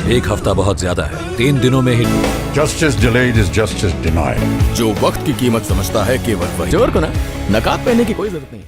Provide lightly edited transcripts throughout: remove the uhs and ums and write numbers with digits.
एक हफ्ता बहुत ज्यादा है, 3 दिनों में ही। Justice delayed is justice denied. जो वक्त की कीमत समझता है केवल वही। चोर को ना नकाब पहनने की कोई जरूरत नहीं।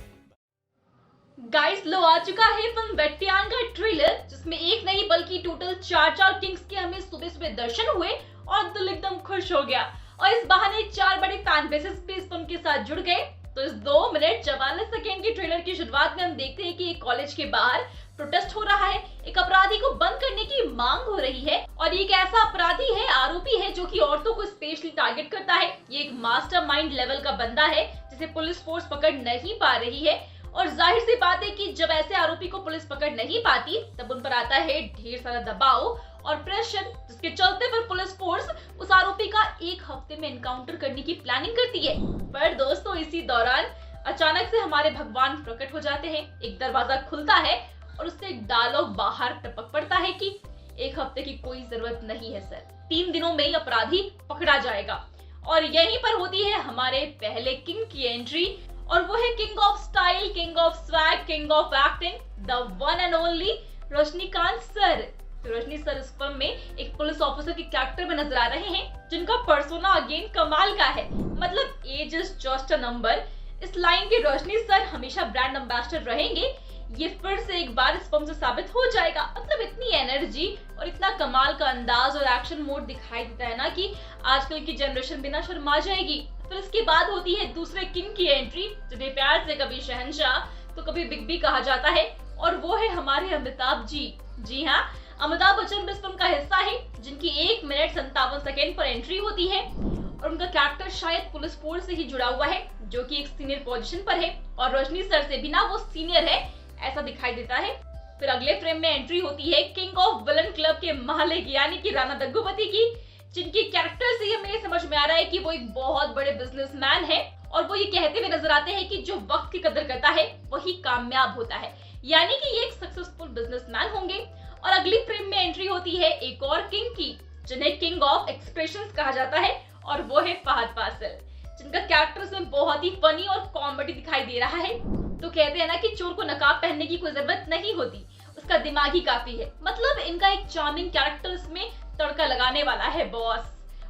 गाइस, लो आ चुका है फिल्म वेट्टियान का ट्रेलर, जिसमें एक नहीं बल्कि टोटल 4 किंग्स के हमें सुबह सुबह दर्शन हुए और दिल एकदम खुश हो गया। और इस बहाने 4 बड़े फैन बेसेस भी इस फिल्म के साथ जुड़ गए। तो इस 2 मिनट 44 सेकेंड की ट्रेलर की शुरुआत में हम देखते हैं कि एक कॉलेज के बाहर प्रोटेस्ट हो रहा है, एक अपराधी को बंद करने की मांग हो रही है। और ये एक ऐसा अपराधी है, आरोपी है, जो कि औरतों को स्पेशली टारगेट करता है। ये एक मास्टरमाइंड लेवल का बंदा है जिसे पुलिस फोर्स पकड़ नहीं पा रही है। और जाहिर सी बात है कि जब ऐसे आरोपी को पुलिस पकड़ नहीं पाती, तब उन पर आता है ढेर सारा दबाव और प्रेशर, जिसके चलते फिर पुलिस फोर्स उस आरोपी का 1 हफ्ते में एनकाउंटर करने की प्लानिंग करती है। पर दोस्तों, इसी दौरान अचानक से हमारे भगवान प्रकट हो जाते हैं। एक दरवाजा खुलता है और उससे एक डायलॉग बाहर टपक पड़ता है कि 1 हफ्ते की कोई जरूरत नहीं है सर, 3 दिनों में ही अपराधी पकड़ा जाएगा। और यहीं पर होती है हमारे पहले किंग की एंट्री, और वो है king of style, king of swag, king of acting, the one and only Rajinikanth sir. तो रजनी सर इस फिल्म में एक पुलिस ऑफिसर के कैरेक्टर में नजर आ रहे हैं, जिनका पर्सोना अगेन कमाल का है। मतलब age is just a number. इस लाइन के रजनी सर हमेशा ब्रांड एम्बेसडर रहेंगे, ये फिर से एक बार इस फिल्म से साबित हो जाएगा। मतलब इतनी एनर्जी और इतना कमाल का अंदाज और एक्शन मोड दिखाई देता है ना कि आजकल की जनरेशन बिना शर्मा जाएगी। फिर इसके बाद होती है दूसरे किंग की एंट्री, जिन्हें प्यार से कभी शहंशाह तो कभी बिग बी कहा जाता है, और वो है हमारे अमिताभ जी। जी हाँ, अमिताभ बच्चन इस फिल्म का हिस्सा है, जिनकी 1 मिनट 57 सेकेंड पर एंट्री होती है। और उनका कैरेक्टर शायद पुलिस फोर्स से ही जुड़ा हुआ है, जो कि एक सीनियर पोजीशन पर है, और रजनी सर से भी ना वो सीनियर है ऐसा दिखाई देता है। फिर अगले फ्रेम में एंट्री होती है किंग ऑफ विलन क्लब के मालिक यानी कि राणा दग्गुबाती की, जिनके कैरेक्टर से हमें समझ में आ रहा है कि वो एक बहुत बड़े बिजनेसमैन है। और वो ये कहते हुए नजर आते हैं कि जो वक्त की कदर करता है वही कामयाब होता है, यानी कि ये एक सक्सेसफुल बिजनेसमैन होंगे। और अगली फ्रेम में एंट्री होती है एक और किंग की, जिन्हें किंग ऑफ एक्सप्रेशंस कहा जाता है, और वो है फहद फासिल, जिनका कैरेक्टर इसमें बहुत ही फनी और कॉमेडी दिखाई दे रहा है। तो कहते हैं ना कि चोर को नकाब पहनने की कोई जरूरत नहीं होती, उसका दिमाग ही काफी है। मतलब इनका एक चार्मिंग कैरेक्टर इसमें तड़का लगाने वाला है बॉस।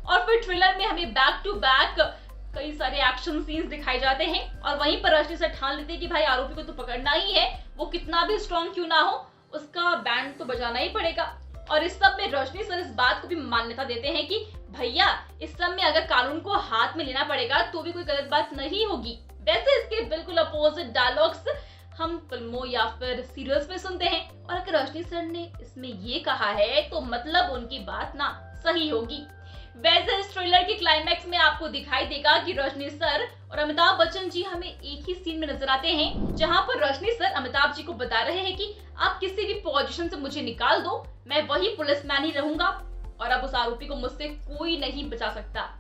और फिर ट्रेलर में हमें बैक टू बैक कई सारे एक्शन सीन्स दिखाई जाते हैं, और वहीं पर रजनी सर ठान लेते हैं कि भाई आरोपी को तो पकड़ना ही है, वो कितना भी स्ट्रॉन्ग क्यों ना हो, उसका बैंड तो बजाना ही पड़ेगा। और इस सब में रजनी सर इस बात को भी मान्यता देते हैं कि भैया, इस सब में अगर कानून को हाथ में लेना पड़ेगा तो भी कोई गलत बात नहीं होगी। वैसे इसके बिल्कुल अपोजिट डायलॉग्स हम फिल्मों या फिर सीरियल्स में सुनते हैं, और अगर रजनी सर ने इसमें ये कहा है तो मतलब उनकी बात ना सही होगी। वैसे इस ट्रेलर के क्लाइमैक्स में आपको दिखाई देगा कि रजनी सर और अमिताभ बच्चन जी हमें एक ही सीन में नजर आते हैं, जहां पर रजनी सर अमिताभ जी को बता रहे हैं कि आप किसी भी पोजीशन से मुझे निकाल दो, मैं वही पुलिसमैन ही रहूंगा, और अब उस आरोपी को मुझसे कोई नहीं बचा सकता।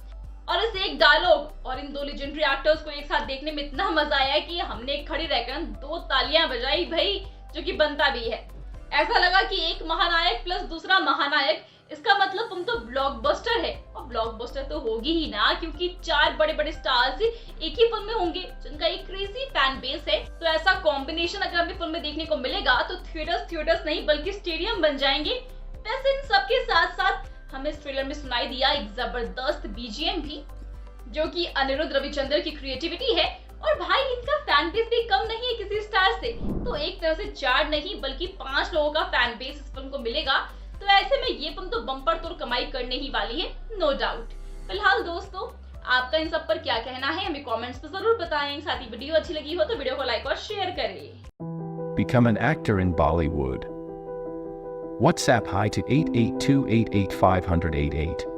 और इस एक डायलॉग और इन 2 लेजेंडरी एक्टर्स को एक साथ देखने में इतना मजा आया कि हमने खड़े रहकर 2 तालियां बजाई भाई, जो कि बनता भी है। ऐसा लगा कि एक महानायक प्लस दूसरा महानायक, इसका मतलब तुम तो ब्लॉकबस्टर है। और ब्लॉकबस्टर तो होगी ही ना, क्योंकि 4 बड़े बड़े स्टार्स एक ही फिल्म में होंगे, जिनका एक क्रेजी फैन बेस है। तो ऐसा कॉम्बिनेशन अगर हमें फिल्म में देखने को मिलेगा तो थिएटर्स नहीं बल्कि स्टेडियम बन जाएंगे। वैसे इन सबके साथ साथ हमें इस ट्रेलर में सुनाई दिया एक जबरदस्त बीजीएम भी, जो कि अनिरुद्ध रविचंद्र की क्रिएटिविटी है। और भाई, इनका फैन बेस भी कम नहीं है किसी स्टार से। तो एक तरह से 4 नहीं बल्कि 5 लोगों का फैन बेस इस फिल्म को मिलेगा। तो ऐसे में ये फिल्म तो बम्पर तोड़ कमाई करने ही वाली है, नो डाउट। फिलहाल दोस्तों, आपका इन सब पर क्या कहना है हमें कमेंट्स में जरूर बताएं। साथ ही वीडियो अच्छी लगी हो तो वीडियो को लाइक और शेयर करें। Become an actor in Bollywood. WhatsApp hi to 8828850088.